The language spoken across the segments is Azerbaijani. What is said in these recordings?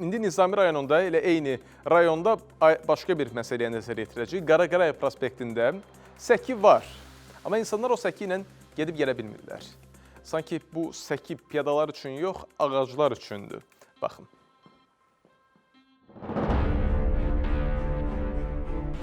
İndi Nizami rayonunda elə eyni rayonda başqa bir məsələyə nəzər yetirəcək. Qaraqarayev prospektində səki var. Amma insanlar o səki ilə gedib gələ bilmirlər. Sanki bu səki piyadalar üçün yox, ağaclar üçündür. Baxın.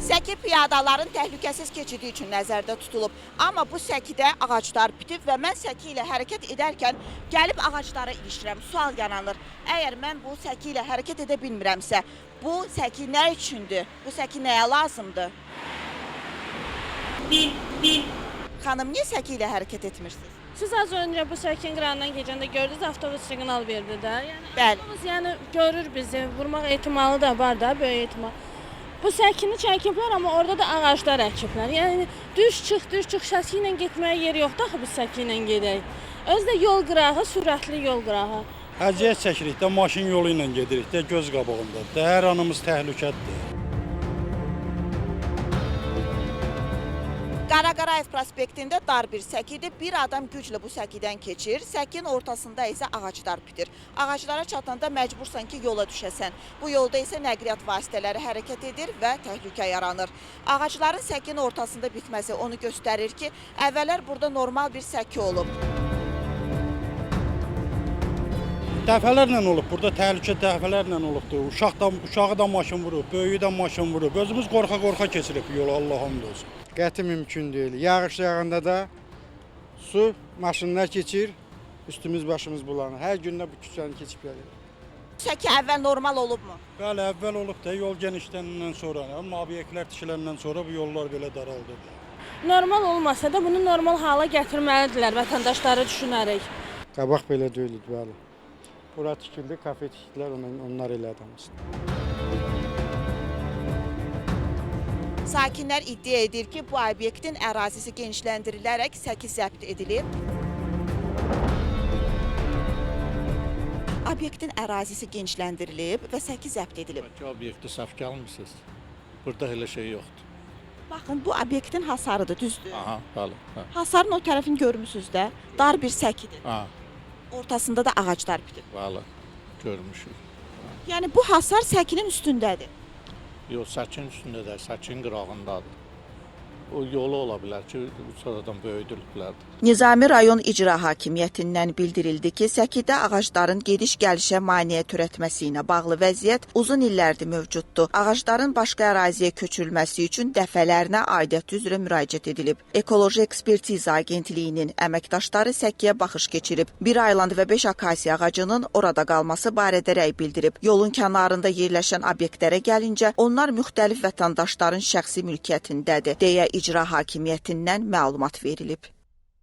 Səki piyadaların təhlükəsiz keçidi üçün nəzərdə tutulub. Amma bu səkidə ağaclar bitib və mən səki ilə hərəkət edərkən gəlib ağaclara ilişirəm, sual yaranır. Əgər mən bu səki ilə hərəkət edə bilmirəmsə, bu səki nə üçündür? Bu səki nəyə lazımdır? Xanım, niyə səki ilə hərəkət etmirsiniz? Siz az öncə bu səkin qırağından keçəndə gördünüz, avtobus siqnal verdi də. Bəli. Avtobus yəni görür bizi, vurmaq ehtimalı da var da, böyük ehtimal. Bu səkini çəkiblər, amma orada da ağaclar əkiblər. Yəni düz çıx səsi ilə getməyə yer yoxdur axı biz səki ilə gedək. Özü də yol qırağı, sürətli yol qırağı. Əziyyət çəkirik də, maşın yolu ilə gedirik də, göz qabağında. Hər anımız təhlükədir. Qaraqarayev prospektində dar bir səkidir. Bir adam güclə bu səkidən keçir. Səkin ortasında isə ağaclar bitir. Ağaclara çatanda məcbursan ki, yola düşəsən. Bu yolda isə nəqliyyat vasitələri hərəkət edir və təhlükə yaranır. Ağacların səkin ortasında bitməsi onu göstərir ki, əvvəllər burada normal bir səki olub. Dəfələrlə olub, burada təhlükə dəfələrlə olubdur. Uşağı da maşın vurub, böyüyü də maşın vurub. Özümüz qorxa-qorxa keçirib yolu, Allah hamd olsun. Qəti mümkün deyil. Yağış yağanda da su, maşınlar keçir, üstümüz başımız bulanır. Hər gündə bu küçəni keçib gəlir. Səki əvvəl normal olubmu? Bəli, əvvəl olub da yol genişlənəndən sonra, amma obyektlər tikiləndən sonra bu yollar belə daraldı. Normal olmasa da bunu normal hala gətirməlidirlər vətəndaşları düşünərək. Qabaq belə deyildi, bəli. Bura tikildi, kafe tikdilər, onlar elədi hamısını. Sakinlər iddia edir ki, bu obyektin ərazisi genişləndirilərək səki zəbt edilib. Obyektin ərazisi genişləndirilib və səki zəbt edilib. Bəlkə obyekti səhv gəlmişsiniz. Burada elə şey yoxdur. Baxın, bu obyektin hasarıdır, düzdür? Aha, bəli. Hə. Hasarın o tərəfini görmüsünüz də, dar bir səkidir. Ha, Ortasında da ağaclar bitib. bəli. Görmüşük. Yəni bu hasar səkinin üstündədir. Yox, səkin üstündədir, səkin qırağındadır. O yolu ola bilər ki, sonradan böyüdülüblər. Nizami rayon icra hakimiyyətindən bildirildi ki, səkidə ağacların gediş-gəlişə maneə törətməsi ilə bağlı vəziyyət uzun illərdir mövcuddur. Ağacların başqa əraziyə köçürülməsi üçün dəfələrlə aidiyyət üzrə müraciət edilib. Ekoloji Ekspertiza Agentliyinin əməkdaşları səkiyə baxış keçirib. 1 ayland və 5 akasiya ağacının orada qalması barədə rəy bildirib. Yolun kənarında yerləşən obyektlərə gəlincə, onlar müxtəlif vətəndaşların şəxsi mülkiyyətindədir, deyə icra hakimiyyətindən məlumat verilib.